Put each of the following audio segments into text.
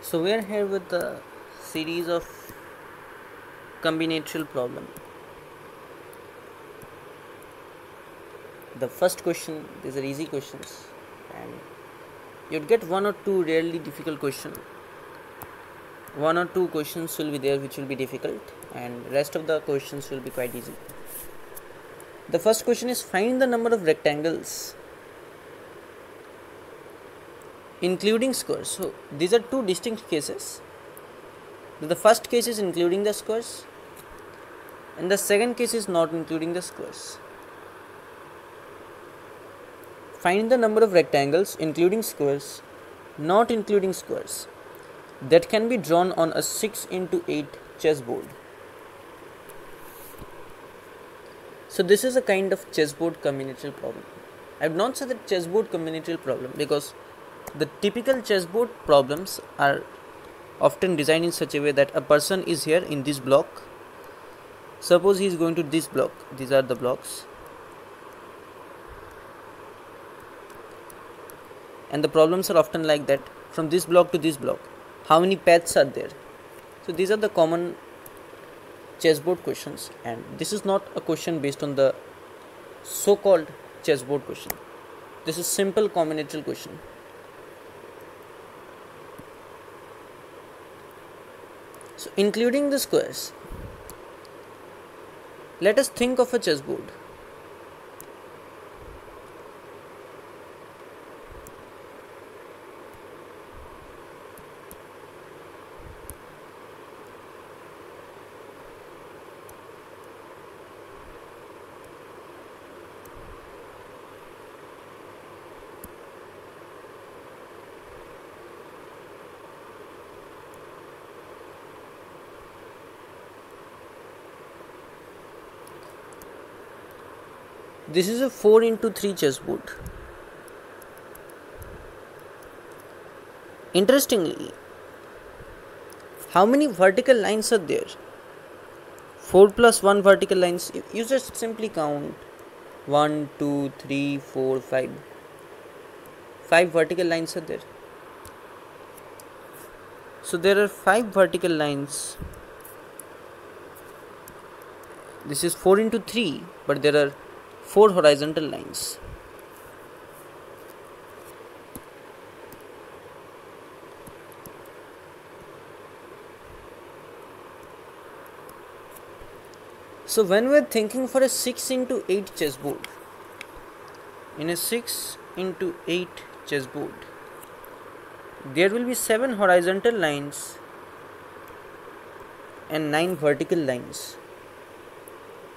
So we are here with the series of combinatorial problem. The first question, these are easy questions, and you'd get one or two rarely difficult questions. One or two questions will be there which will be difficult, and rest of the questions will be quite easy. The first question is, find the number of rectangles including squares. So these are two distinct cases. The first case is including the squares, and the second case is not including the squares. Find the number of rectangles including squares, not including squares, that can be drawn on a 6x8 chessboard. So this is a kind of chessboard combinatorial problem. I have not said that chessboard combinatorial problem because the typical chessboard problems are often designed in such a way that a person is here in this block. Suppose he is going to this block. These are the blocks. And the problems are often like that, from this block to this block. How many paths are there? So these are the common chessboard questions, and this is not a question based on the so-called chessboard question. This is simple combinatorial question. So including the squares, let us think of a chessboard. This is a 4x3 chessboard. Interestingly, how many vertical lines are there? 4 plus 1 vertical lines. You just simply count 1, 2, 3, 4, 5. 5 vertical lines are there. So there are 5 vertical lines. This is 4x3, but there are 4 horizontal lines. So when we are thinking for a 6x8 chessboard, in a 6x8 chessboard, there will be 7 horizontal lines and 9 vertical lines.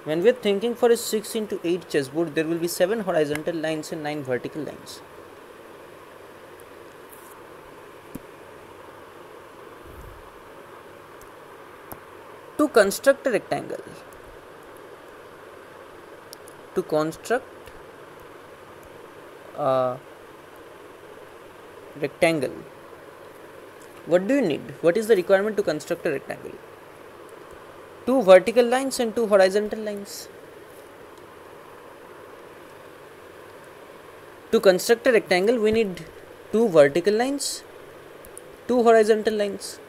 When we are thinking for a 6x8 chessboard, there will be 7 horizontal lines and 9 vertical lines. To construct a rectangle, to construct a rectangle, what do you need? What is the requirement to construct a rectangle? 2 vertical lines and 2 horizontal lines. To construct a rectangle, we need 2 vertical lines, 2 horizontal lines.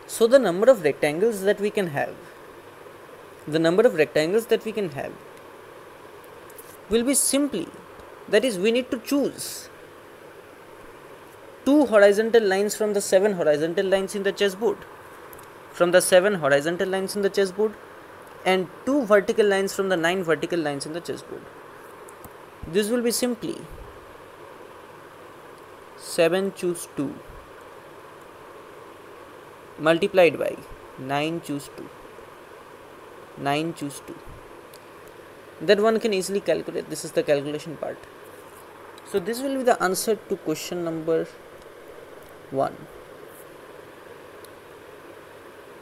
So the number of rectangles that we can have, will be simply, that is, we need to choose 2 horizontal lines from the 7 horizontal lines in the chessboard, and 2 vertical lines from the 9 vertical lines in the chessboard. This will be simply 7 choose 2 multiplied by 9 choose 2. That one can easily calculate. This is the calculation part. So this will be the answer to question number 1.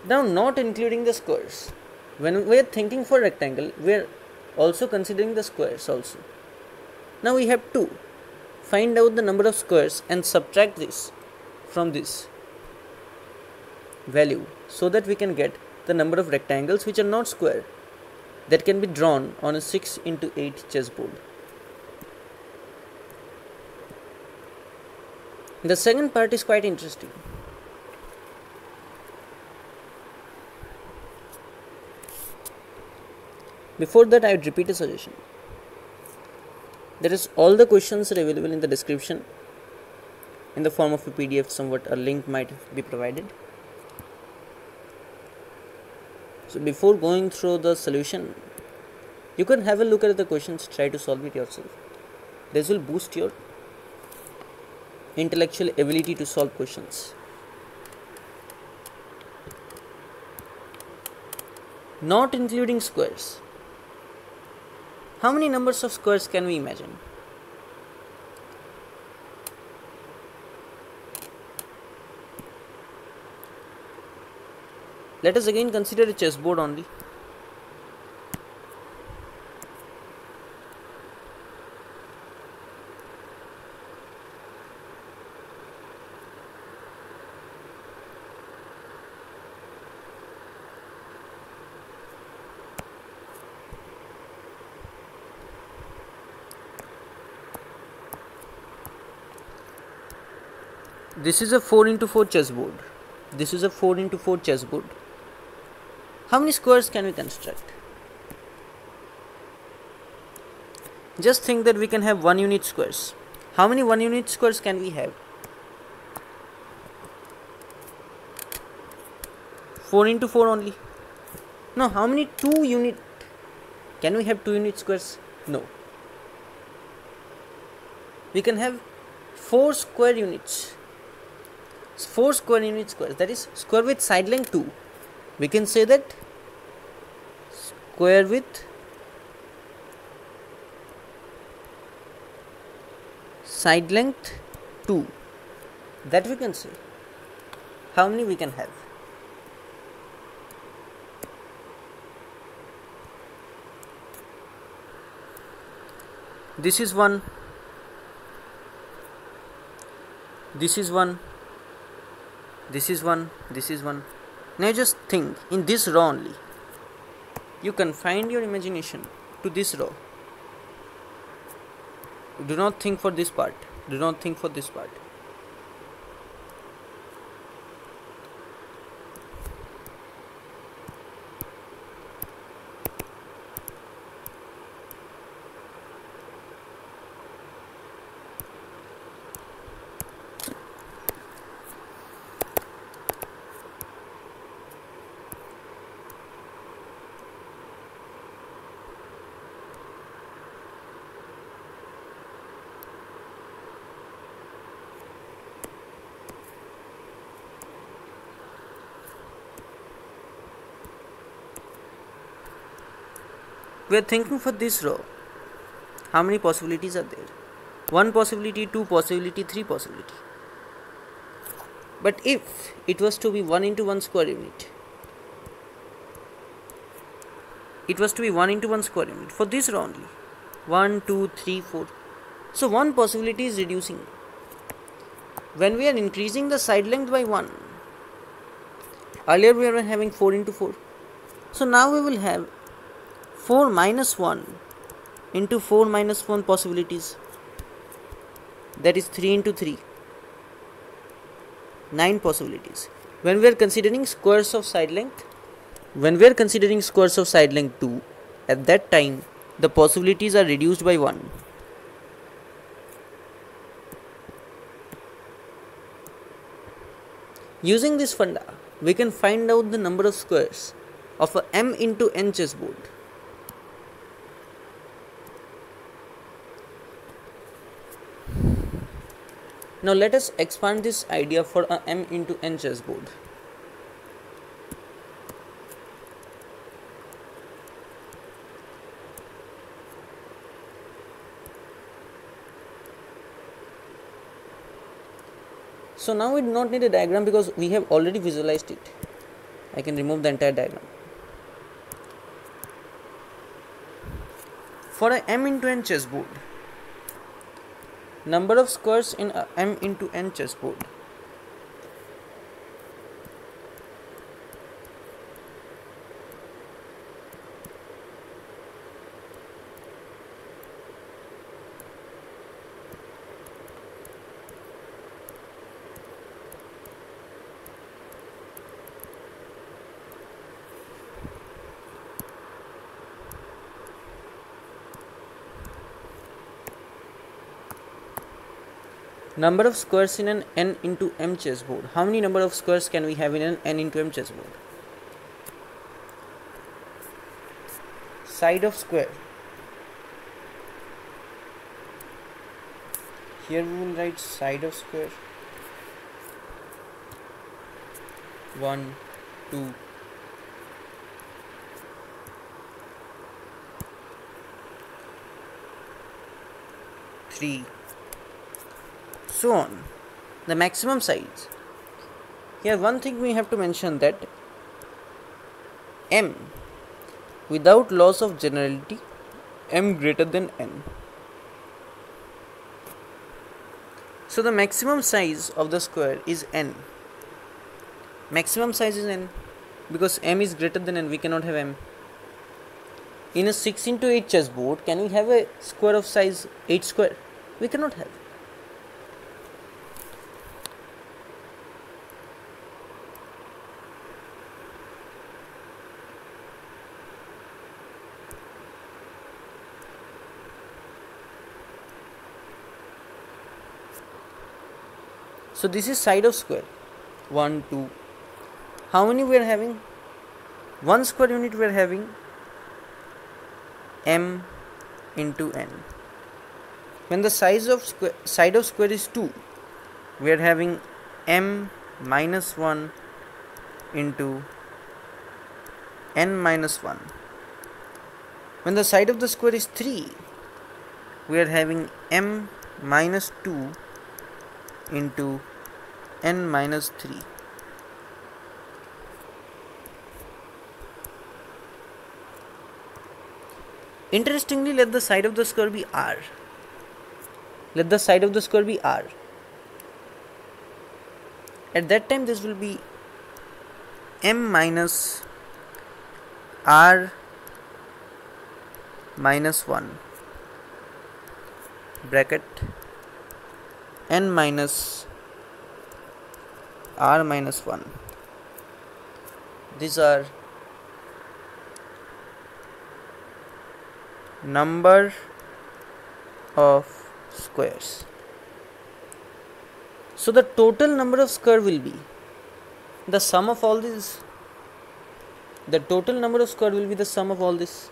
Now, not including the squares. When we are thinking for rectangle, we are also considering the squares also. Now we have to find out the number of squares and subtract this from this value, so that we can get the number of rectangles which are not square, that can be drawn on a 6x8 chessboard. The second part is quite interesting. Before that, I would repeat a suggestion. There is all the questions are available in the description in the form of a PDF, somewhat a link might be provided. So before going through the solution, you can have a look at the questions, try to solve it yourself. This will boost your intellectual ability to solve questions. Not including squares. How many numbers of squares can we imagine? Let us again consider a chessboard only. This is a 4x4 chessboard. This is a 4x4 chessboard. How many squares can we construct? Just think that we can have 1 unit squares. How many 1 unit squares can we have? 4x4 only. No, how many 2 unit? Can we have 2 unit squares? No. We can have 4 square units. 4 square unit squares, that is square with side length 2. We can say that square with side length 2. That we can say. How many we can have? This is 1. This is 1. This is 1. This is 1. Now just think, in this row only, you confine your imagination to this row. Do not think for this part. Do not think for this part. We are thinking for this row. How many possibilities are there? 1 possibility, 2 possibility, 3 possibility. But if it was to be 1 into 1 square unit, it was to be 1 into 1 square unit for this row only. 1, 2, 3, 4. So 1 possibility is reducing. When we are increasing the side length by 1, earlier we were having 4 into 4. So now we will have 4 minus 1 into 4 minus 1 possibilities. That is 3 into 3. 9 possibilities. When we are considering squares of side length, 2, at that time the possibilities are reduced by 1. Using this funda, we can find out the number of squares of a m into n chessboard. Now let us expand this idea for a m into n chessboard. So now we do not need a diagram because we have already visualized it. I can remove the entire diagram. For a m into n chessboard, number of squares in a m into n chessboard. Number of squares in an n into m chessboard. How many number of squares can we have in an n into m chessboard? Side of square. Here we will write side of square. 1, 2, 3, so on. The maximum size. Here one thing we have to mention, that m, without loss of generality, m greater than n. So the maximum size of the square is n. Maximum size is n because m is greater than n. We cannot have m. In a 6 into 8 chessboard, can we have a square of size 8 square? We cannot have. So this is side of square. 1, 2. How many we are having? 1 square unit we are having m into n. When the side of square is 2, we are having m minus 1 into n minus 1. When the side of the square is 3, we are having m minus 2 into n minus 3. Interestingly, let the side of the square be r. Let the side of the square be r. At that time, this will be m minus r minus 1 bracket n minus r minus 1. These are number of squares. So the total number of square will be the sum of all these. The total number of square will be the sum of all this.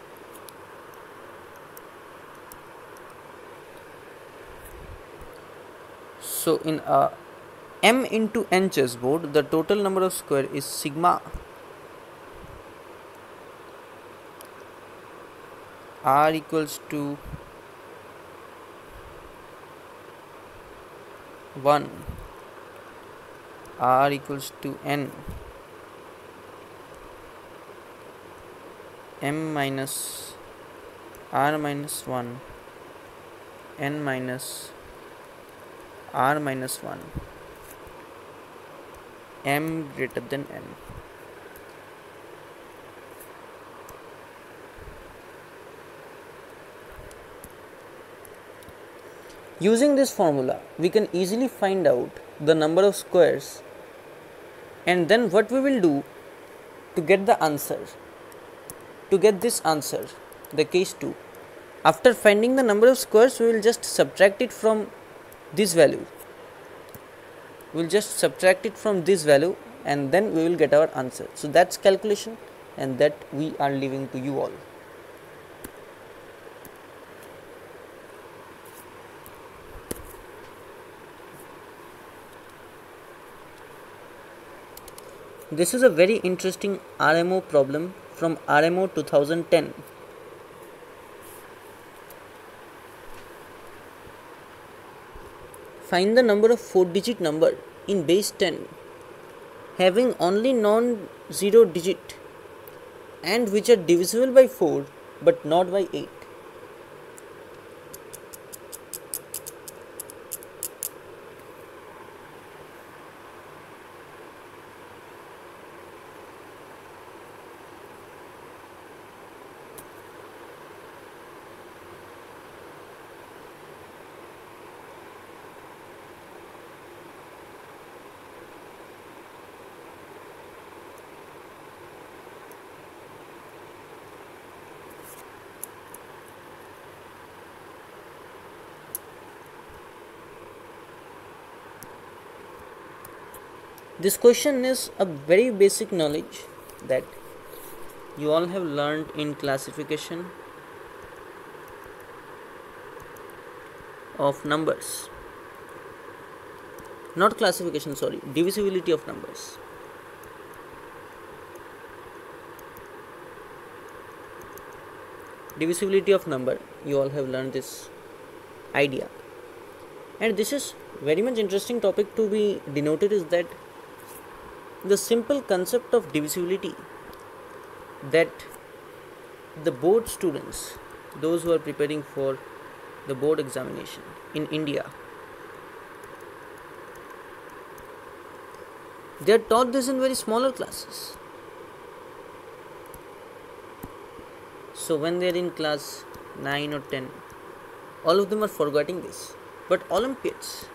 So in a m into n chessboard, the total number of square is sigma r equals to 1, r equals to n, m minus r minus 1, n minus r minus 1, m greater than n. Using this formula, we can easily find out the number of squares, and then what we will do to get the answer, to get this answer, the case 2. After finding the number of squares, we will just subtract it from this value. We will just subtract it from this value, and then we will get our answer. So that's calculation, and that we are leaving to you all. This is a very interesting RMO problem from RMO 2010. Find the number of 4-digit number in base 10 having only non-zero digit and which are divisible by 4 but not by 8. This question is a very basic knowledge that you all have learned in classification of numbers. Not classification, sorry, divisibility of numbers. Divisibility of number, you all have learned this idea. And this is very much interesting topic to be denoted is that the simple concept of divisibility that the board students, those who are preparing for the board examination in India, they are taught this in very smaller classes. So when they are in class 9 or 10, all of them are forgetting this. But Olympiads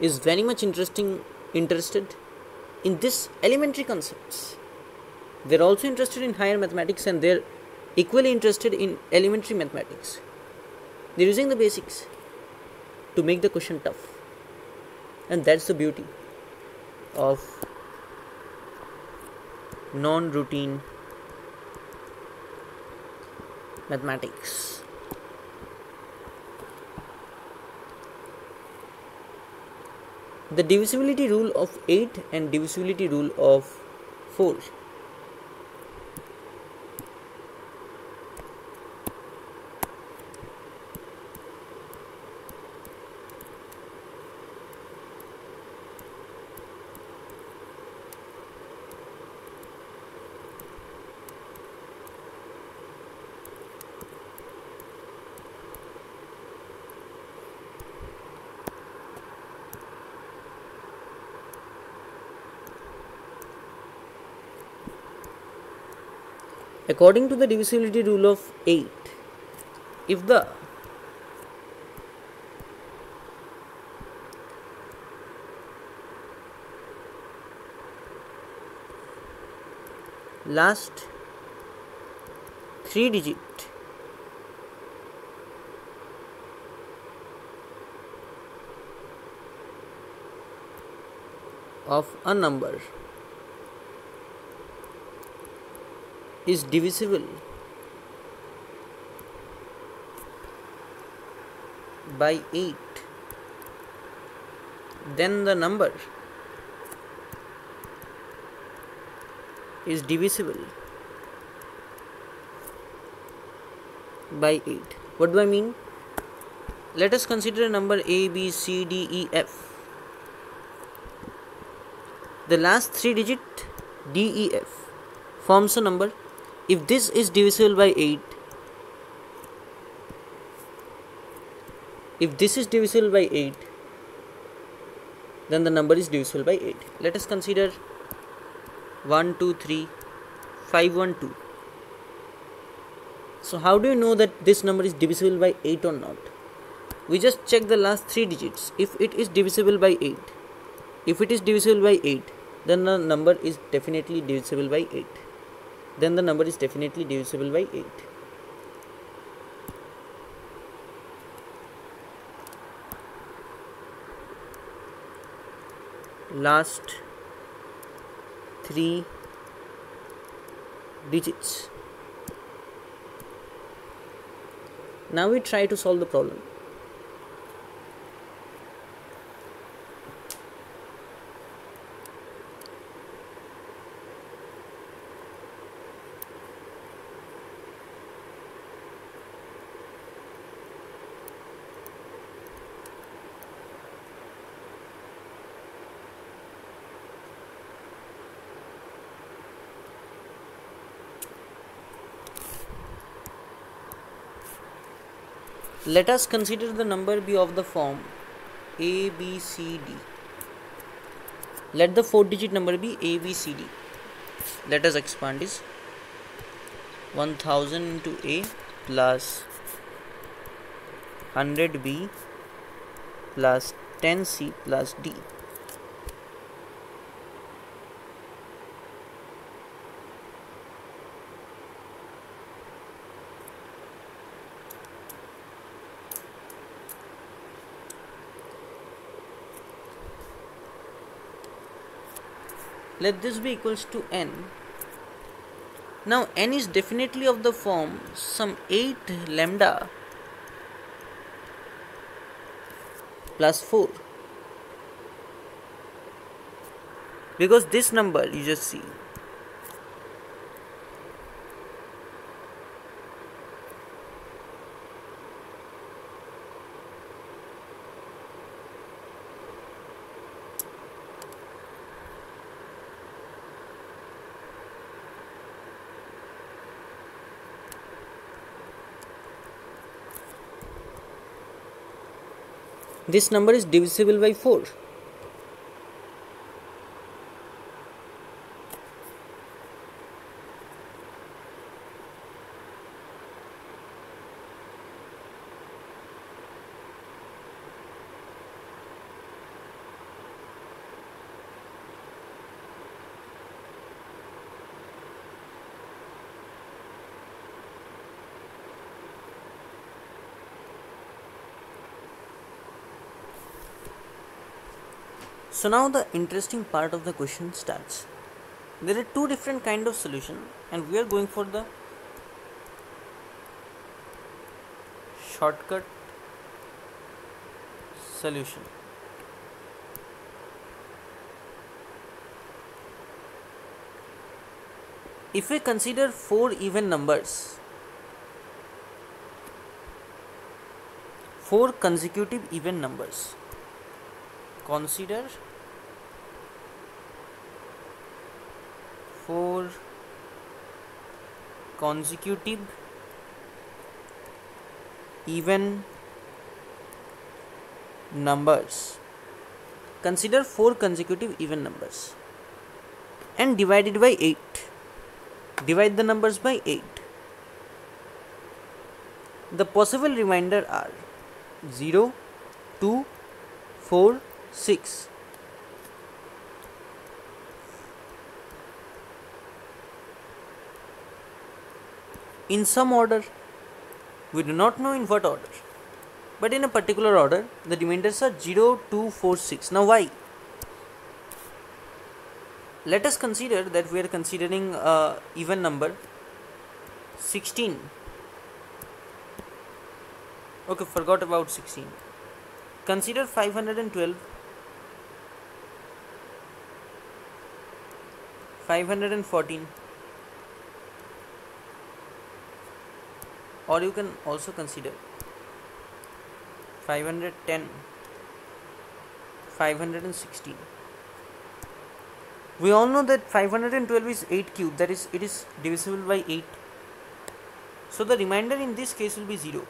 is very much interested in this elementary concepts. They are also interested in higher mathematics and they are equally interested in elementary mathematics. They are using the basics to make the question tough. And that's the beauty of non-routine mathematics. The divisibility rule of 8 and divisibility rule of 4. According to the divisibility rule of 8, if the last 3 digit of a number is divisible by 8, then the number is divisible by 8. What do I mean? Let us consider a number A, B, C, D, E, F. The last 3 digit D, E, F forms a number. If this is divisible by 8, if this is divisible by 8, then the number is divisible by 8. Let us consider 1, 2, 3, 5, 1, 2. So how do you know that this number is divisible by 8 or not? We just check the last 3 digits. If it is divisible by 8, if it is divisible by 8, then the number is definitely divisible by 8. Then the number is definitely divisible by 8. Last 3 digits. Now we try to solve the problem. Let us consider the number be of the form A, B, C, D. Let the 4-digit number be A, B, C, D. Let us expand this. 1000 into A plus 100B plus 10C plus D. let this be equals to n. Now n is definitely of the form some 8 lambda plus 4, because this number you just see, this number is divisible by 4. So now the interesting part of the question starts. There are two different kind of solution, and we are going for the shortcut solution. If we consider 4 even numbers, 4 consecutive even numbers, consider 4 consecutive even numbers. Consider 4 consecutive even numbers and divide it by 8. Divide the numbers by 8. The possible remainder are 0, 2, 4, 6. In some order, we do not know in what order, but in a particular order, the remainders are 0, 2, 4, 6. Now why? Let us consider that we are considering even number 16. Okay, forgot about 16. Consider 512, 514, or you can also consider 510, 516. We all know that 512 is 8 cube, that is, it is divisible by 8. So the remainder in this case will be 0.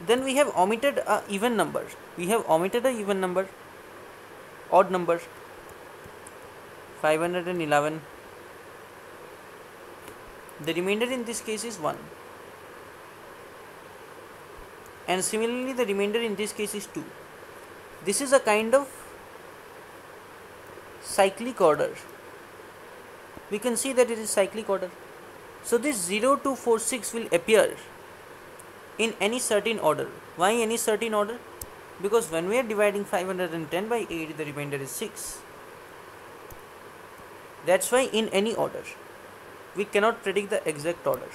Then we have omitted a even number. We have omitted a even number, odd number, 511. The remainder in this case is 1. And similarly, the remainder in this case is 2. This is a kind of cyclic order. We can see that it is cyclic order. So this 0, 2, 4, 6 will appear in any certain order. Why any certain order? Because when we are dividing 510 by 8, the remainder is 6. That's why in any order. We cannot predict the exact order.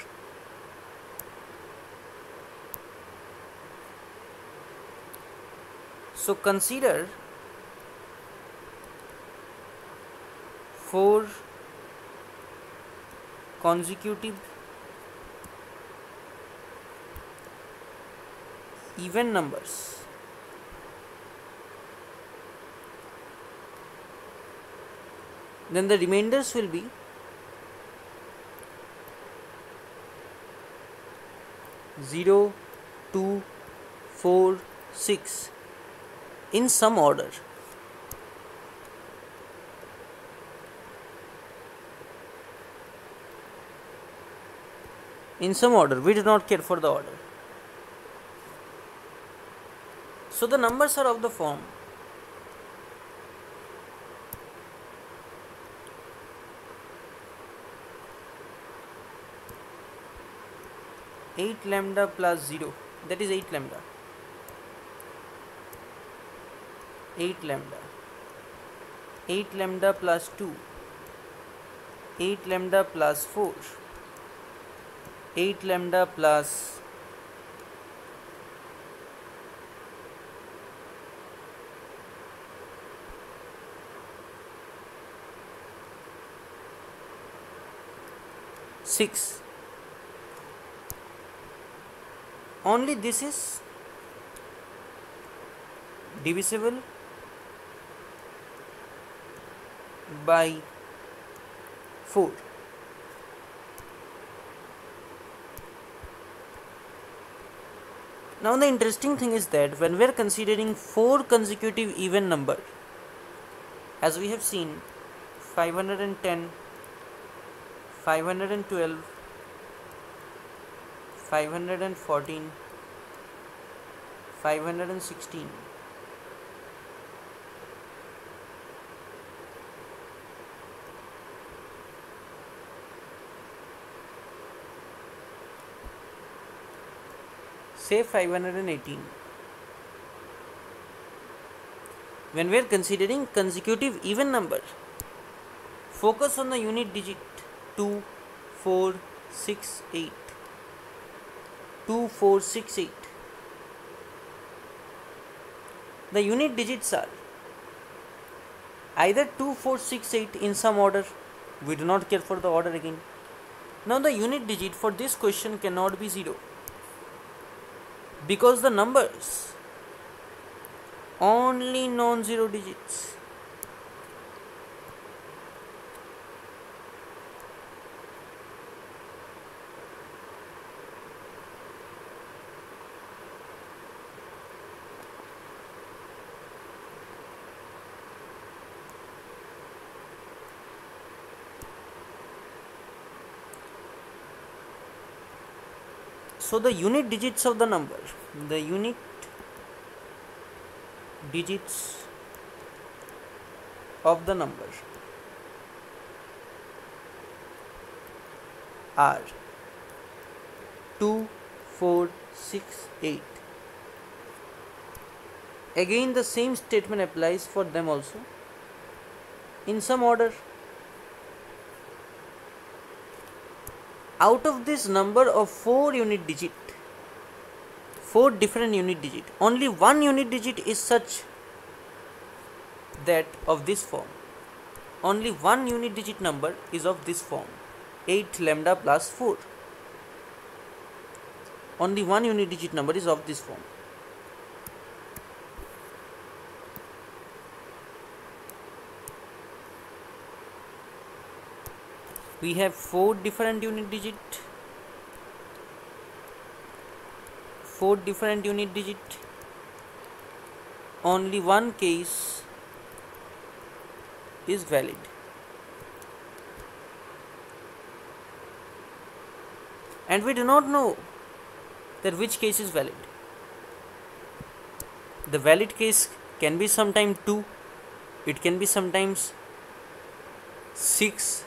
So consider 4 consecutive even numbers. Then the remainders will be 0, 2, 4, 6 in some order. In some order, we do not care for the order. So the numbers are of the form 8 lambda plus 0, that is 8 lambda. 8 lambda 8 lambda plus 2, 8 lambda plus 4, 8 lambda plus 6. Only this is divisible by 4. Now the interesting thing is that when we are considering 4 consecutive even number, as we have seen 510, 512, 514, 516, say 518. When we are considering consecutive even number, focus on the unit digit 2, 4, 6, 8. 2, 4, 6, 8. The unit digits are either 2, 4, 6, 8 in some order. We do not care for the order again. Now the unit digit for this question cannot be 0, because the numbers only non-zero digits. So the unit digits of the number, the unit digits of the number are 2, 4, 6, 8. Again the same statement applies for them also, in some order. Out of this number of 4 unit digit, 4 different unit digit, only one unit digit is such that of this form. Only one unit digit number is of this form, 8 lambda plus 4. Only one unit digit number is of this form. We have 4 different unit digit, 4 different unit digit. Only one case is valid. And we do not know that which case is valid. The valid case can be sometimes 2, it can be sometimes 6.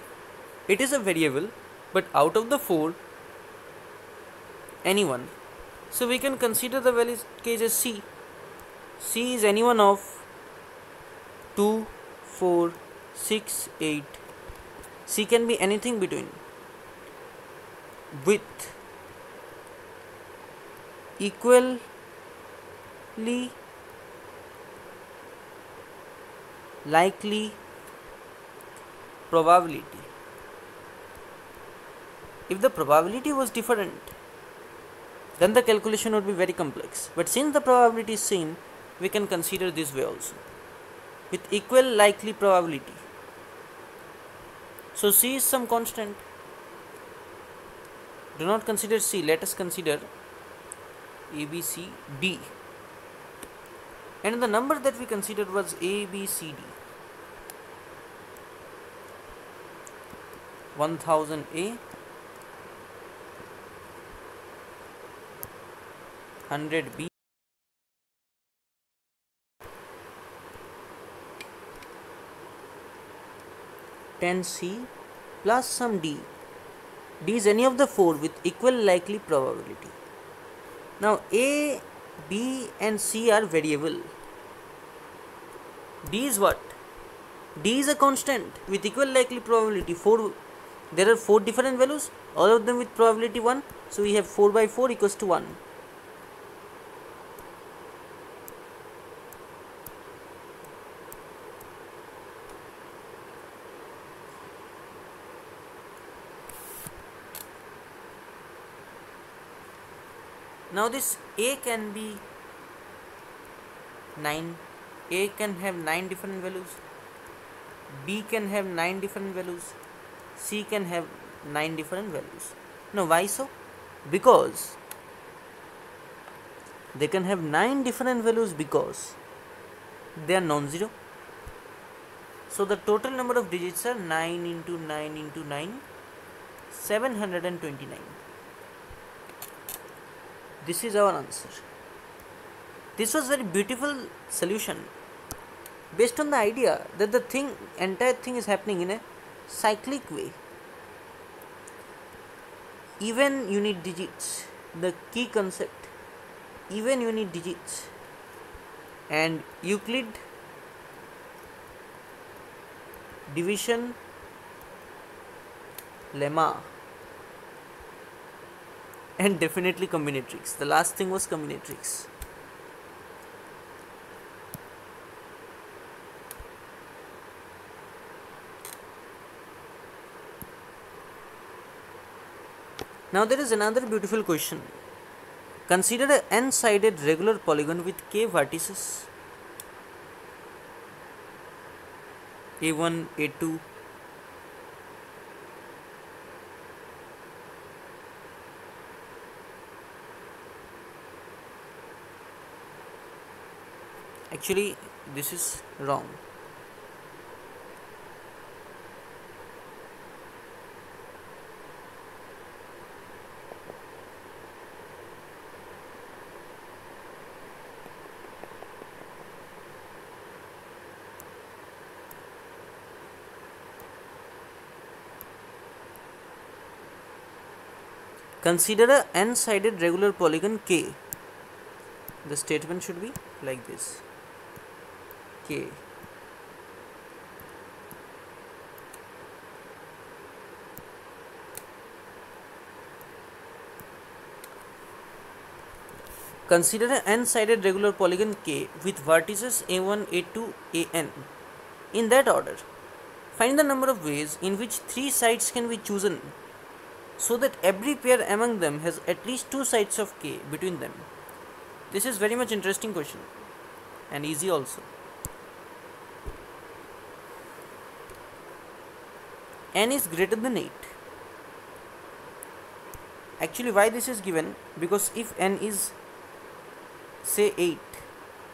It is a variable, but out of the 4, any one. So we can consider the valid case as C. C is any one of 2, 4, 6, 8. C can be anything between with equally likely probability. If the probability was different, then the calculation would be very complex. But since the probability is same, we can consider this way also, with equal likely probability. So C is some constant. Do not consider C, let us consider A, B, C, D. And the number that we considered was A, B, C, D. 1000 A, 100 B, 10 C plus some D. D is any of the 4 with equal likely probability. Now A, B and C are variable. D is what? D is a constant with equal likely probability. There are 4 different values, all of them with probability 1. So we have 4 by 4 equals to 1. Now this A can be 9. A can have 9 different values. B can have 9 different values. C can have 9 different values. Now why so? Because they can have 9 different values because they are non-zero. So the total number of digits are 9 into 9 into 9, 729. This is our answer. This was very beautiful solution based on the idea that the entire thing is happening in a cyclic way. Even unit digits, the key concept, even unit digits, and Euclid division lemma, and definitely combinatorics. The last thing was combinatorics. Now there is another beautiful question. Consider an n-sided regular polygon with k vertices, a1, a2, actually this is wrong. Consider a n-sided regular polygon K. The statement should be like this: K. Consider an n-sided regular polygon K with vertices a1, a2, an. In that order, find the number of ways in which 3 sides can be chosen so that every pair among them has at least 2 sides of K between them. This is very much interesting question and easy also. N is greater than 8. Actually, why this is given? Because if n is say 8,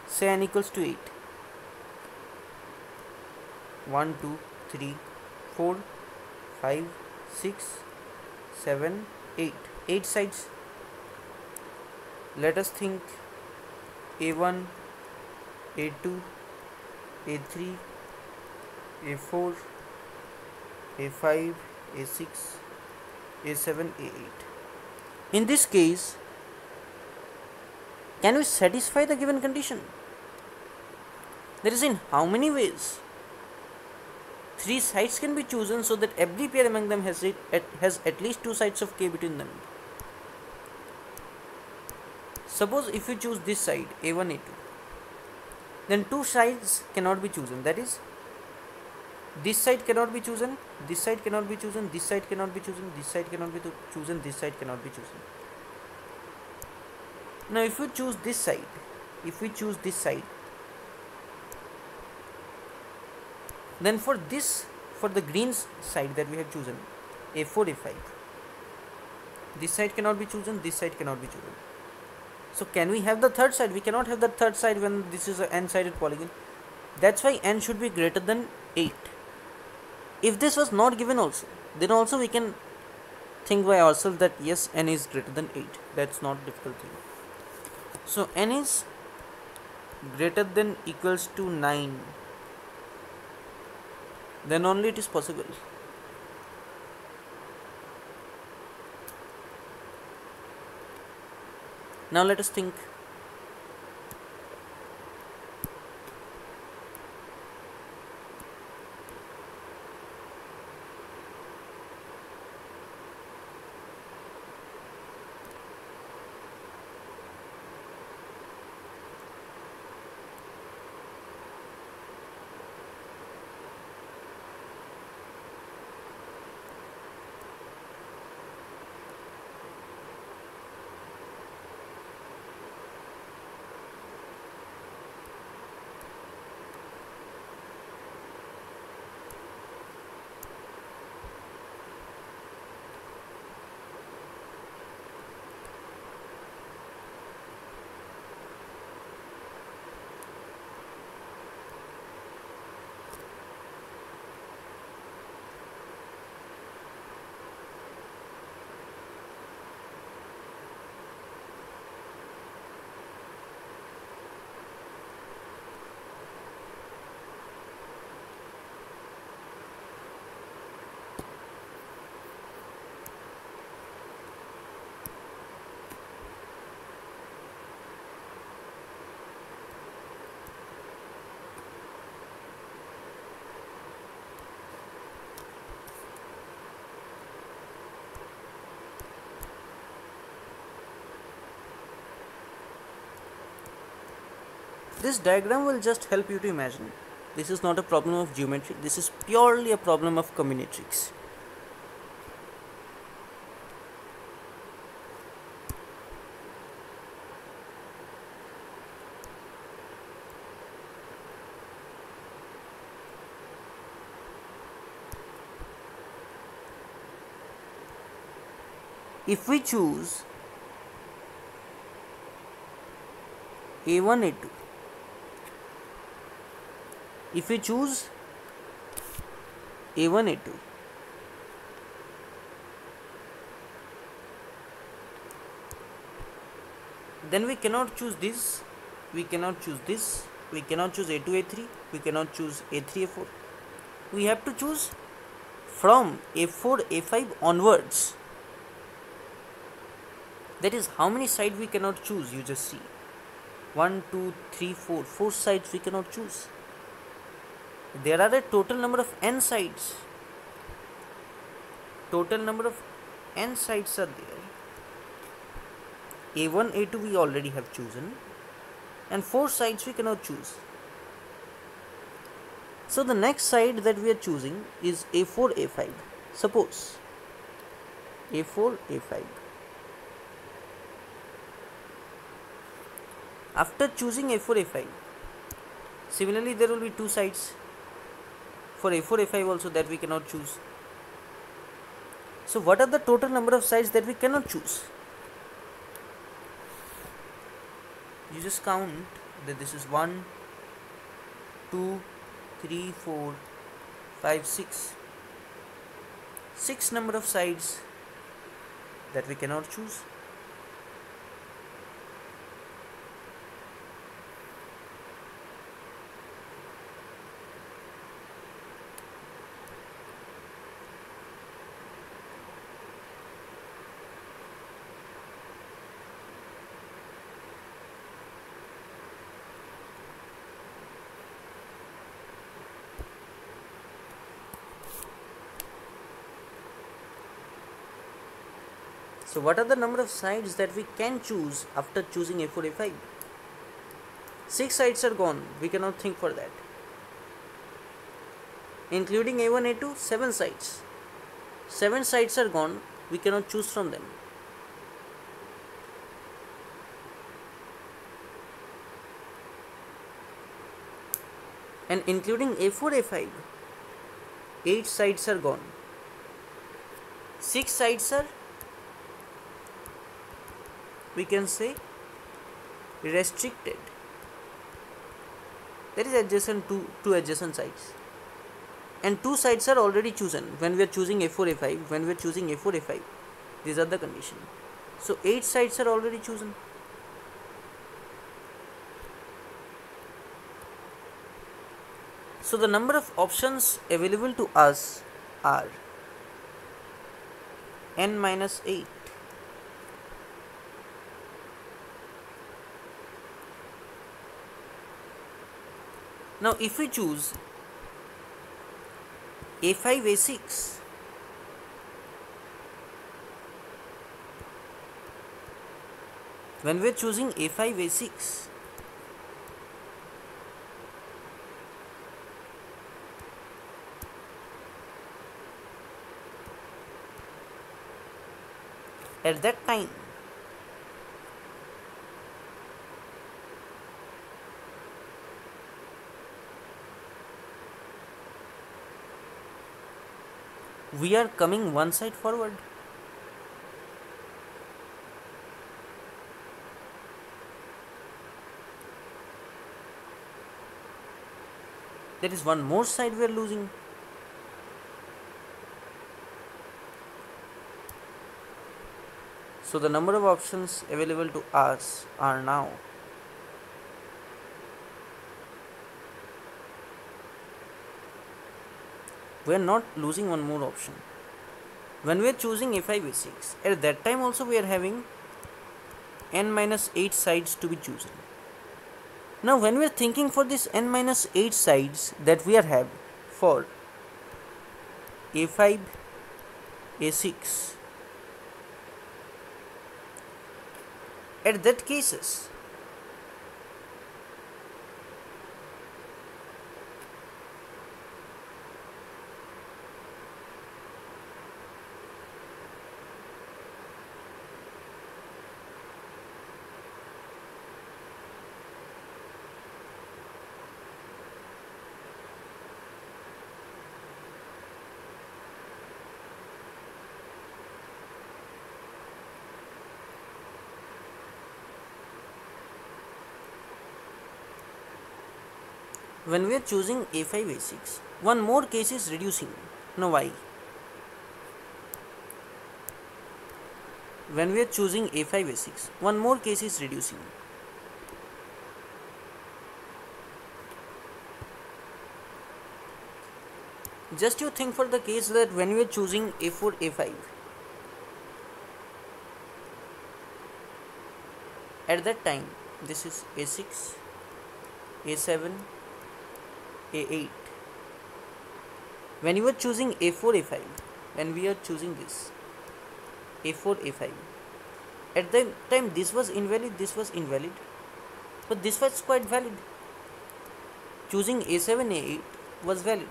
say n equals to 8, 1, 2, 3, 4, 5, 6, 7, 8. 8 sides. Let us think a1, a2, a3, a4, a5, a6, a7, a8. In this case, can we satisfy the given condition? That is, in how many ways 3 sides can be chosen so that every pair among them has at least 2 sides of K between them. Suppose if you choose this side a1, a2, then 2 sides cannot be chosen. That is, this side cannot be chosen, this side cannot be chosen, this side cannot be chosen, this side cannot be chosen, this side cannot be chosen. Now if we choose this side, then for the green side that we have chosen, a4, a5, this side cannot be chosen, this side cannot be chosen. So can we have the third side? We cannot have the third side when this is an n-sided polygon. That's why n should be greater than 8. If this was not given also, then also we can think by ourselves that yes, n is greater than 8. That's not a difficult thing. So n is greater than equals to 9. Then only it is possible. Now let us think. This diagram will just help you to imagine. This is not a problem of geometry, this is purely a problem of combinatorics. If we choose A1, A2, if we choose A1, A2, then we cannot choose this, we cannot choose this, we cannot choose A2, A3, we cannot choose A3, A4. We have to choose from A4, A5 onwards. That is how many sides we cannot choose, you just see. 1, 2, 3, 4. 4 sides we cannot choose. There are a total number of n sides. Total number of n sides are there. A1, A2 we already have chosen. And 4 sides we cannot choose. So the next side that we are choosing is A4, A5. Suppose A4, A5. After choosing A4, A5, similarly there will be 2 sides for A4, A5 also that we cannot choose. So what are the total number of sides that we cannot choose? You just count that this is 1, 2, 3, 4, 5, 6. 6 number of sides that we cannot choose. So what are the number of sides that we can choose after choosing A4, A5? 6 sides are gone, we cannot think for that. Including A1, A2, 7 sides. 7 sides are gone, we cannot choose from them. And including A4, A5, 8 sides are gone. 6 sides are, we can say, restricted. That is adjacent to two adjacent sides. And 2 sides are already chosen when we are choosing A4, A5. When we are choosing A4, A5, these are the conditions. So 8 sides are already chosen. So the number of options available to us are n minus 8. Now if we choose A5, A6, when we are choosing A5, A6, at that time we are coming one side forward. There is one more side we are losing. So the number of options available to us are now we are not losing one more option. When we are choosing A5, A6, at that time also we are having n minus 8 sides to be chosen. Now when we are thinking for this n minus 8 sides that we are having for A5, A6, at that cases when we are choosing A5, A6, one more case is reducing. Now why? When we are choosing A5, A6, one more case is reducing. Just you think for the case that when we are choosing A4, A5, at that time this is A6, A7, A8. When you are choosing A4, A5, when we are choosing this A4, A5, at the time this was invalid, but this was quite valid. Choosing A7, A8 was valid.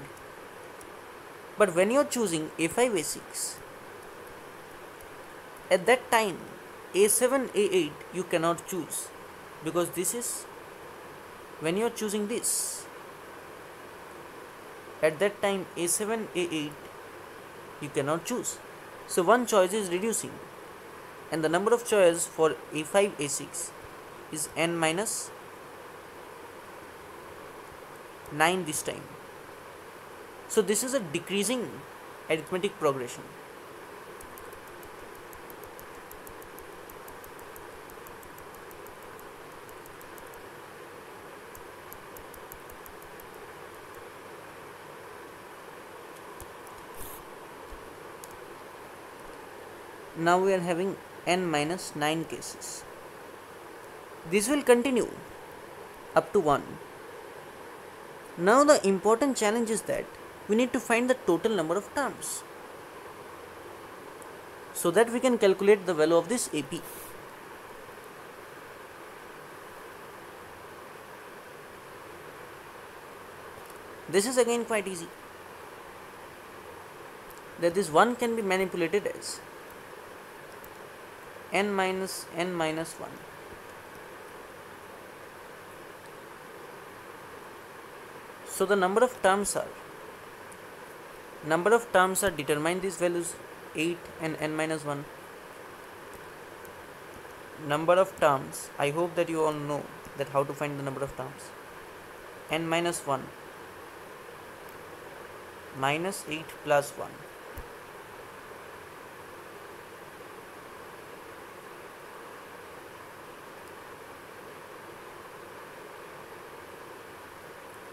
But when you are choosing A5, A6, at that time A7, A8 you cannot choose, because this is, when you are choosing this, at that time A7, A8 you cannot choose. So one choice is reducing, and the number of choices for A5, A6 is n minus 9 this time. So this is a decreasing arithmetic progression. Now we are having n minus 9 cases. This will continue up to 1. Now the important challenge is that we need to find the total number of terms, so that we can calculate the value of this AP. This is again quite easy, that this 1 can be manipulated as n minus 1. So the number of terms are determined these values 8 and n minus 1. Number of terms, I hope that you all know that how to find the number of terms. N minus 1 minus 8 plus 1.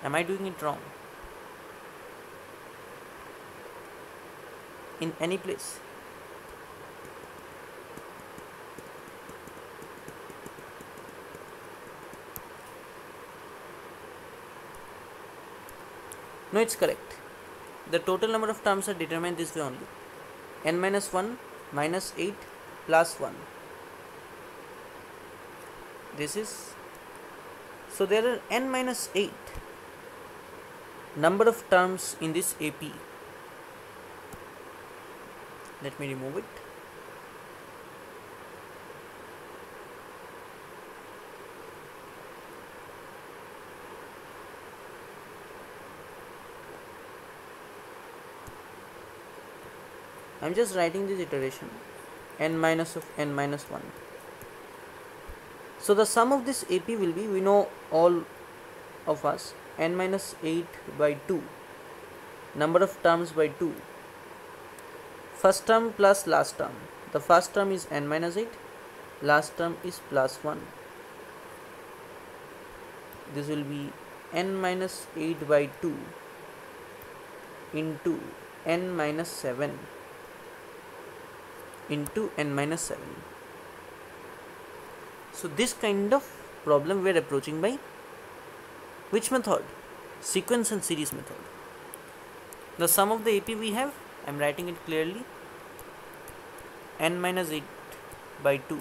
Am I doing it wrong? In any place? No, it's correct. The total number of terms are determined this way only. N minus 1 minus 8 plus 1. This is, so there are n minus 8 number of terms in this AP. Let me remove it. I am just writing this iteration n minus of n minus 1. So the sum of this AP will be, we know all of us, n minus 8 by 2, number of terms by 2, first term plus last term. The first term is n minus 8, last term is plus 1. This will be n minus 8 by 2 into n minus 7 into n minus 7. So this kind of problem we are approaching by which method? Sequence and series method. The sum of the AP we have, I am writing it clearly, n minus 8 by 2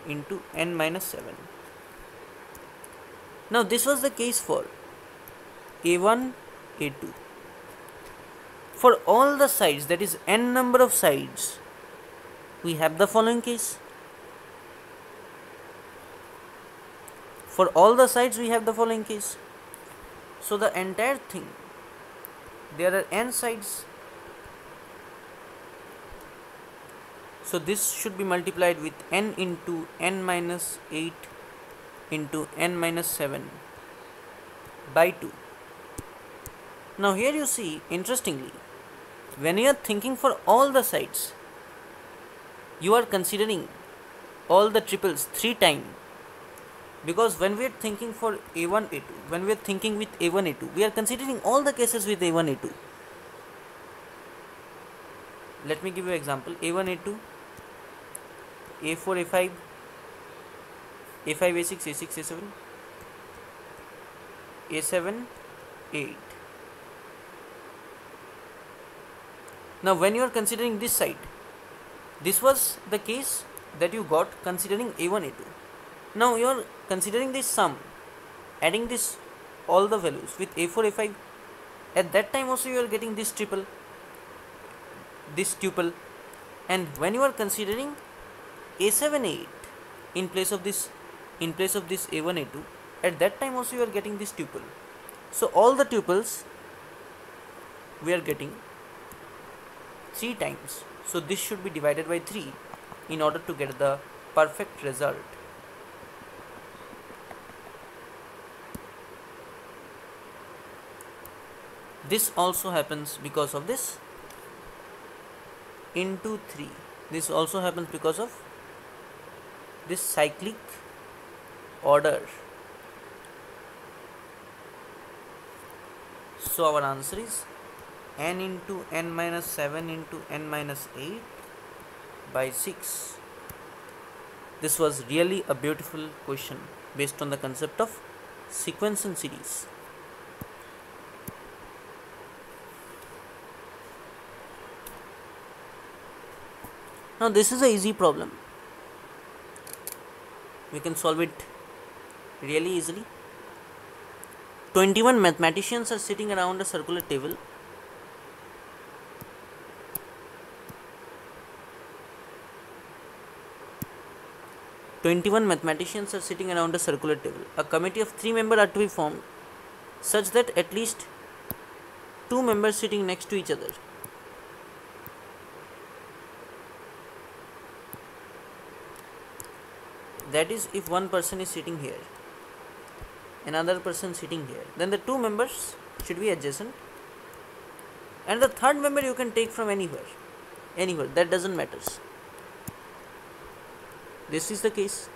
into n minus 7. Now this was the case for A1, A2. For all the sides, that is n number of sides, we have the following case. For all the sides we have the following case. So the entire thing, there are n sides, so this should be multiplied with n into n minus 8 into n minus 7 by 2. Now here you see, interestingly, when you are thinking for all the sides, you are considering all the triples 3 times, because when we are thinking for a1 a2, when we are thinking with a1 a2, we are considering all the cases with a1 a2. Let me give you an example. a1 a2, a4 a5, a5 a6, a6 a7, a7 a8. Now when you are considering this side, this was the case that you got considering a1 a2. Now you are considering this sum, adding this all the values with a4 a5. At that time also you are getting this triple, this tuple, and when you are considering a7 a8 in place of this a1 a2, at that time also you are getting this tuple. So all the tuples we are getting 3 times. So this should be divided by 3 in order to get the perfect result. This also happens because of this into 3. This also happens because of this cyclic order. So our answer is n into n minus 7 into n minus 8 by 6. This was really a beautiful question based on the concept of sequence and series. Now this is an easy problem. We can solve it really easily. 21 mathematicians are sitting around a circular table. A committee of 3 members are to be formed such that at least 2 members sitting next to each other that is, if one person is sitting here, another person sitting here, then the 2 members should be adjacent, and the third member you can take from anywhere, that doesn't matter. This is the case.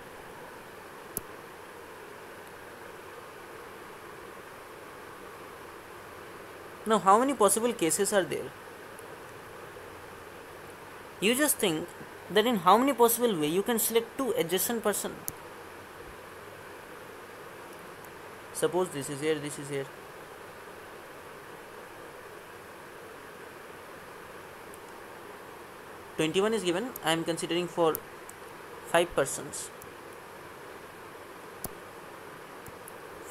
Now how many possible cases are there? You just think that in how many possible way you can select 2 adjacent person. Suppose this is here, this is here. (21) is given. I am considering for 5 persons.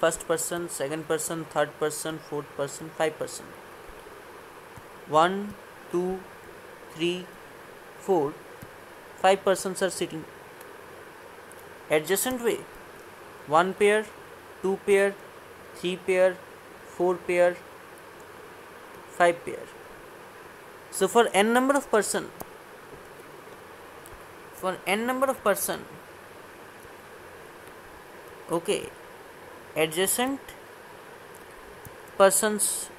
First person, second person, third person, fourth person, 5 person. 1, 2, 3, 4. 5 persons are sitting. Adjacent way: 1 pair, 2 pair, 3 pair, 4 pair, 5 pair. So for n number of person, okay, adjacent persons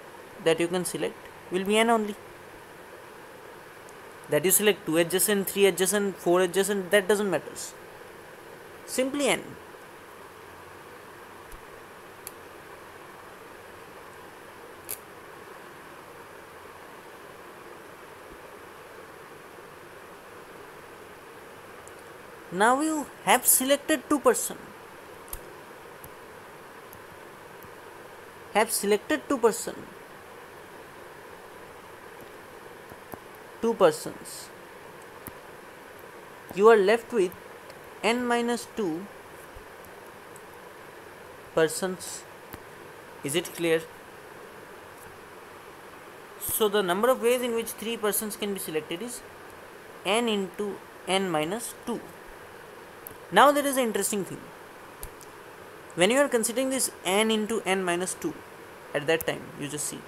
that you can select will be n only. That you select 2 adjacent, 3 adjacent, 4 adjacent, that doesn't matter. Simply n. Now you have selected 2 person. Two persons. You are left with n minus 2 persons. Is it clear? So the number of ways in which 3 persons can be selected is n into n minus 2. Now there is an interesting thing. When you are considering this n into n minus 2, at that time you just see.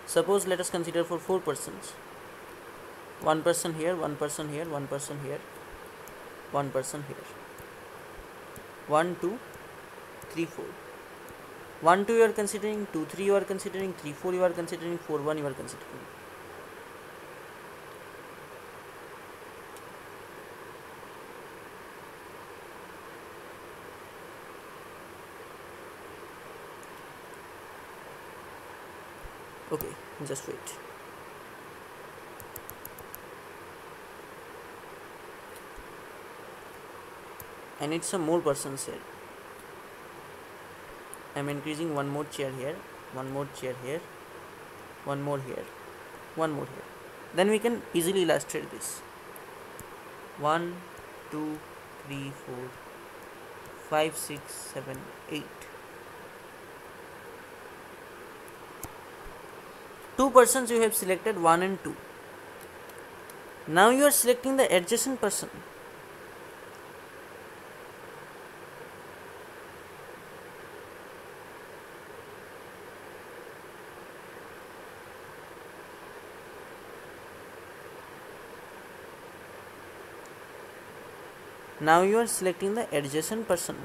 Suppose let us consider for 4 persons. 1 person here, 1 person here, 1 person here. one person here. 1 2 3 4. 1 2 you are considering, 2 3 you are considering, 3 4 you are considering, 4 1 you are considering. Okay, just wait. I need some more persons here. I'm increasing one more chair here, one more chair here, one more here, one more here. Then we can easily illustrate this. 1 2 3 4 5 6 7 8. Two persons you have selected, 1 and 2. Now you are selecting the adjacent person. Now you are selecting the adjacent person.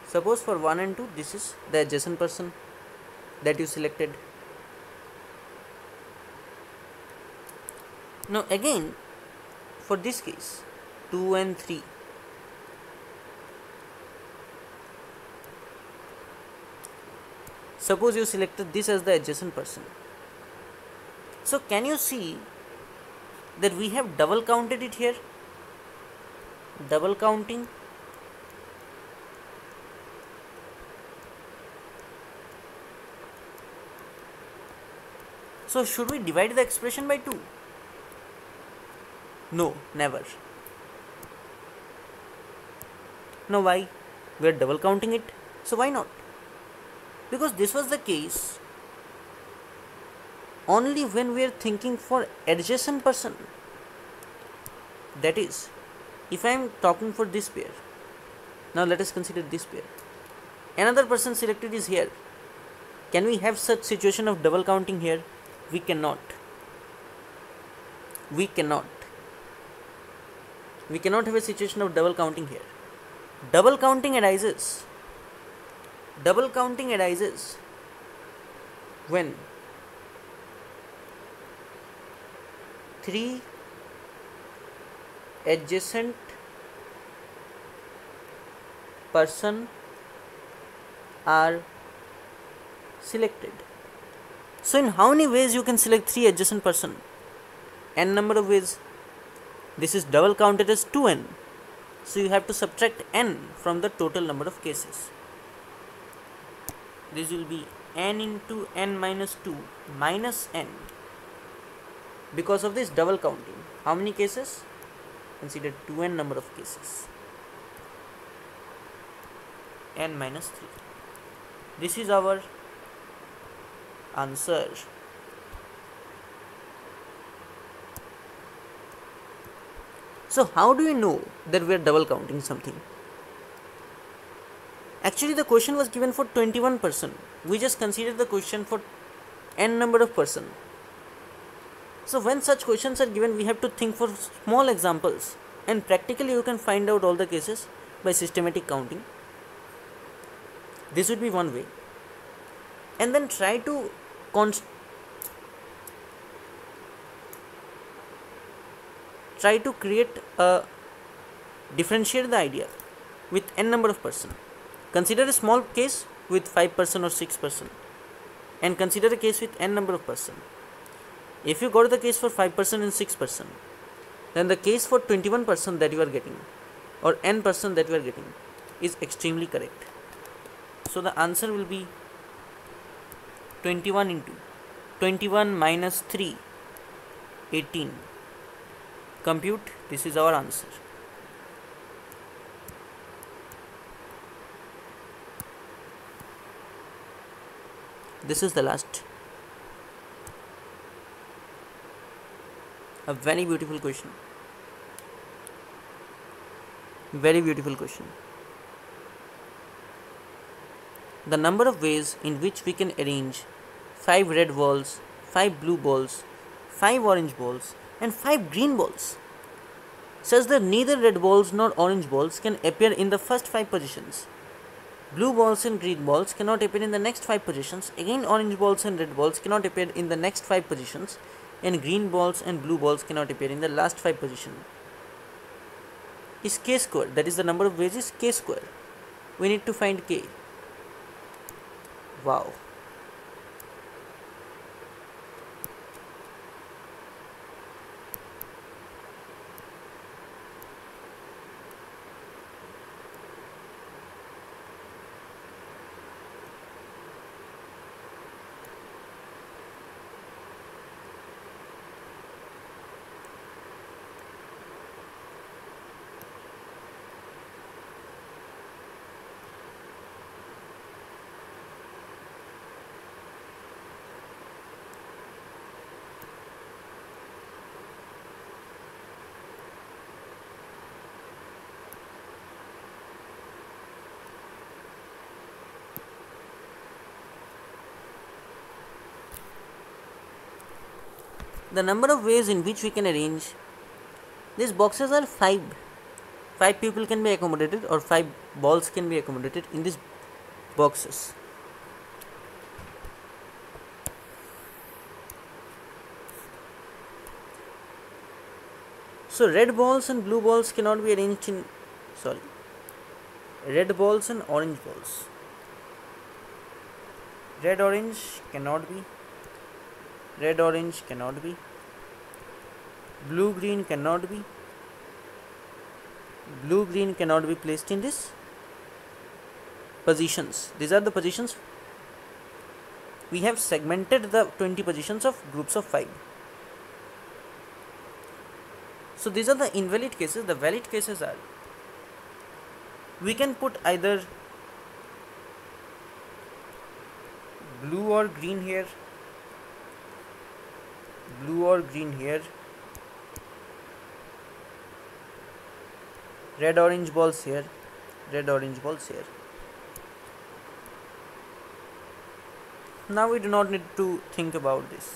Suppose for 1 and 2, this is the adjacent person that you selected. Now again, for this case, 2 and 3. Suppose you selected this as the adjacent person. So can you see that we have double counted it here? Double counting. So should we divide the expression by 2? No, never. Now why? We are double counting it. So why not? Because this was the case only when we are thinking for adjacent person. That is, if I am talking for this pair, now let us consider this pair. Another person selected is here. Can we have such situation of double counting here? We cannot. We cannot. We cannot have a situation of double counting here. Double counting arises. Double counting arises when 3 adjacent person are selected. So in how many ways you can select 3 adjacent person? N number of ways. This is double counted as 2n. So you have to subtract n from the total number of cases. This will be n into n minus 2 minus n. Because of this double counting, how many cases? Consider 2n number of cases. N minus 3. This is our answer. So how do we know that we are double counting something? Actually the question was given for 21 person. We just considered the question for n number of person. So when such questions are given, we have to think for small examples, and practically you can find out all the cases by systematic counting. This would be one way. And then try to differentiate the idea with n number of person. Consider a small case with 5 person or 6 person, and consider a case with n number of person. If you got the case for 5 person and 6 person, then the case for 21 person that you are getting, or n person that you are getting, is extremely correct. So the answer will be 21 into 21 minus 3, 18. Compute. This is our answer. This is the last. A very beautiful question. Very beautiful question. The number of ways in which we can arrange 5 red balls 5 blue balls, 5 orange balls, and 5 green balls, such that neither red balls nor orange balls can appear in the first 5 positions. Blue balls and green balls cannot appear in the next 5 positions. Again, orange balls and red balls cannot appear in the next 5 positions, and green balls and blue balls cannot appear in the last 5 positions. Is k square, that is the number of ways, is k square. We need to find k. Wow. The number of ways in which we can arrange these boxes are 5. 5 people can be accommodated, or 5 balls can be accommodated in these boxes. So red balls and blue balls cannot be arranged in, red balls and orange balls. Red orange cannot be. Red orange cannot be. Blue green cannot be. Blue green cannot be placed in this positions. These are the positions. We have segmented the 20 positions of groups of 5. So these are the invalid cases. The valid cases are, we can put either blue or green here, blue or green here, red orange balls here, red orange balls here. Now we do not need to think about this.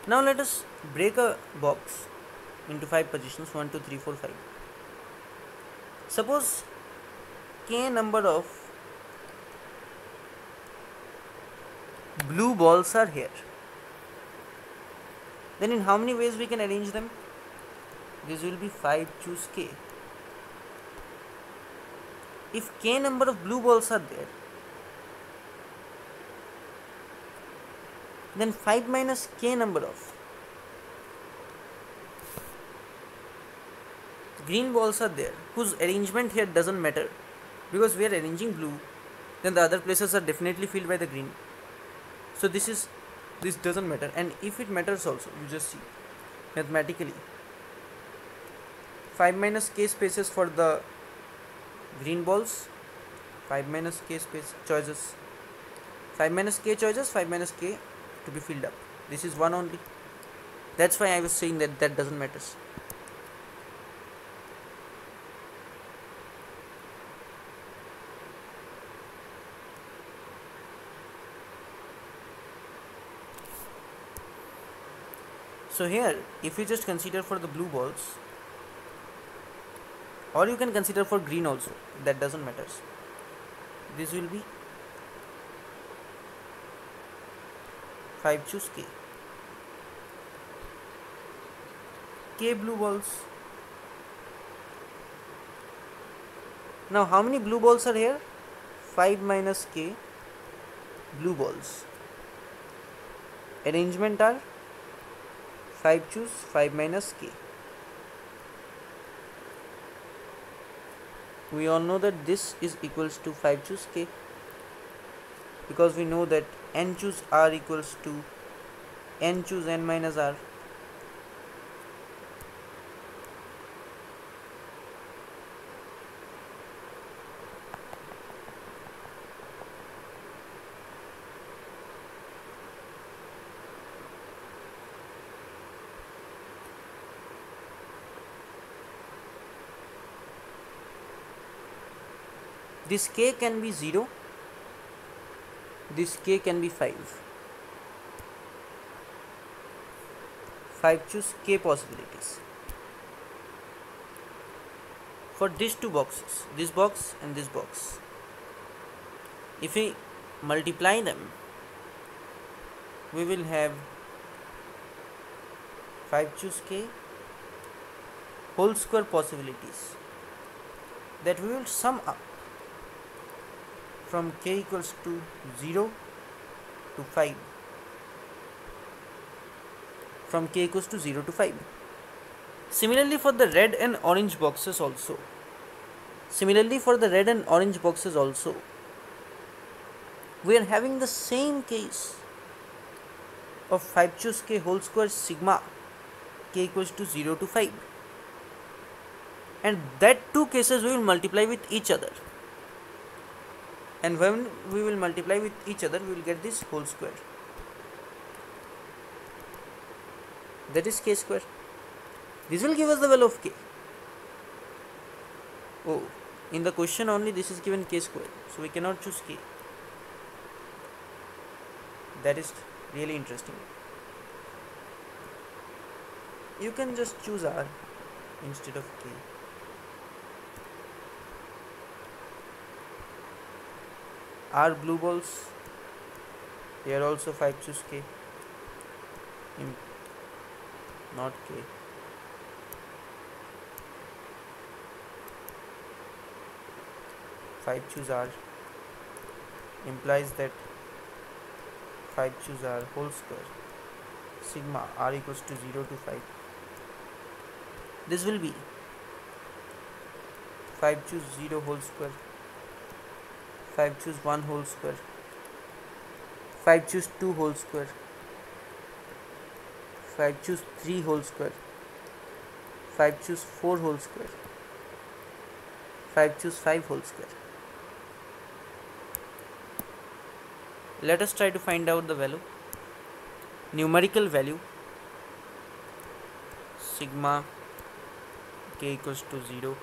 Now let us break a box into 5 positions, 1, 2, 3, 4, 5. Suppose k number of blue balls are here. Then in how many ways we can arrange them? This will be 5 choose k. If k number of blue balls are there, then 5 minus k number of green balls are there, whose arrangement here doesn't matter, because we are arranging blue, then the other places are definitely filled by the green. So this doesn't matter, and if it matters also, you just see mathematically 5 minus k spaces for the green balls, 5 minus k space choices, 5 minus k choices, 5 minus k to be filled up. This is 1 only. That's why I was saying that doesn't matter. So here, if you just consider for the blue balls, or you can consider for green also, that doesn't matter. This will be 5 choose k. K blue balls. Now how many blue balls are here? 5 minus k blue balls. Arrangement are 5 choose, 5 minus k. We all know that this is equals to 5 choose k, because we know that n choose r equals to n choose n minus r. This k can be 0, this k can be 5. 5 choose k possibilities. For these two boxes, this box and this box, if we multiply them, we will have 5 choose k whole square possibilities that we will sum up from k equals to 0 to 5, from k equals to 0 to 5. Similarly for the red and orange boxes also, we are having the same case of 5 choose k whole square sigma k equals to 0 to 5, and that two cases we will multiply with each other, and when we will multiply with each other we will get this whole square, that is k square. This will give us the value of k. Oh, in the question only this is given k square, so we cannot choose k. That is really interesting. You can just choose r instead of k. R blue balls, here also 5 choose k, not k. Five choose r implies that 5 choose r whole square sigma r equals to 0 to 5. This will be 5 choose 0 whole square, 5 choose 1 whole square, 5 choose 2 whole square, 5 choose 3 whole square, 5 choose 4 whole square, 5 choose 5 whole square. Let us try to find out the value, numerical value sigma k equals to 0,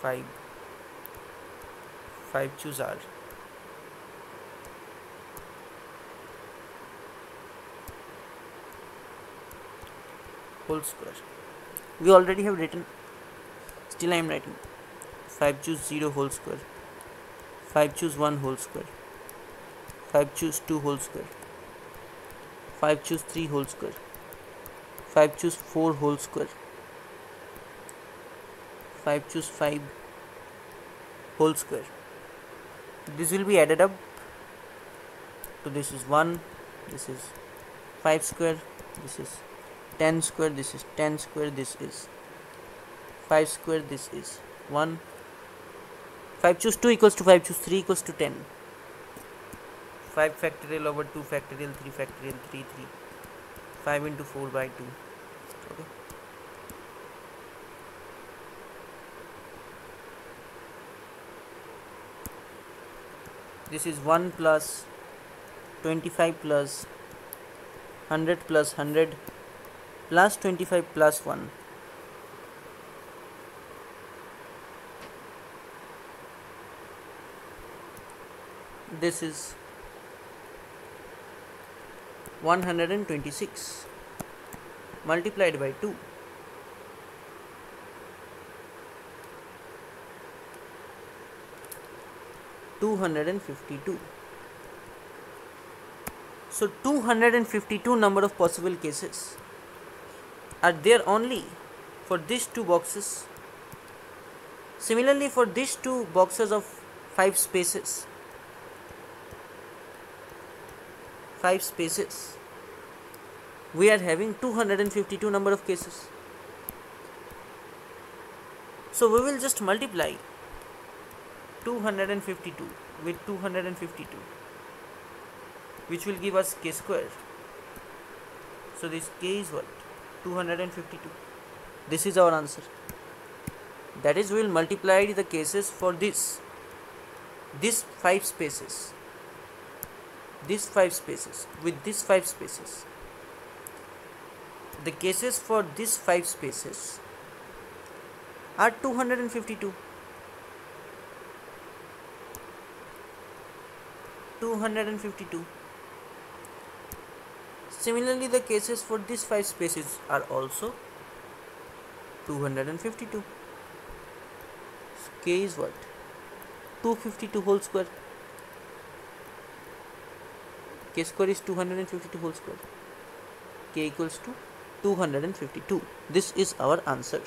5, 5 choose r, whole square. We already have written, still I am writing 5 choose 0 whole square, 5 choose 1 whole square, 5 choose 2 whole square, 5 choose 3 whole square, 5 choose 4 whole square, 5 choose 5 whole square. This will be added up to this is 1, this is 5 square, this is 10 square, this is 10 square, this is 5 square, this is 1. 5 choose 2 equals to 5 choose 3 equals to 10. 5 factorial over 2 factorial, 3 factorial, 3, 3. 5 into 4 by 2. Okay. This is 1 plus 25 plus 100 plus 100 plus 25 plus 1. This is 126 multiplied by 2. 252. So 252 number of possible cases are there only for these two boxes. Similarly, for these two boxes of 5 spaces, we are having 252 number of cases. So we will just multiply 252 with 252, which will give us k square. So this k is what? 252. This is our answer. That is, we will multiply the cases for this 5 spaces, these 5 spaces with these 5 spaces. The cases for these 5 spaces are 252. 252. Similarly, the cases for these 5 spaces are also 252. So k is what? 252 whole square. K square is 252 whole square. K equals to 252. This is our answer.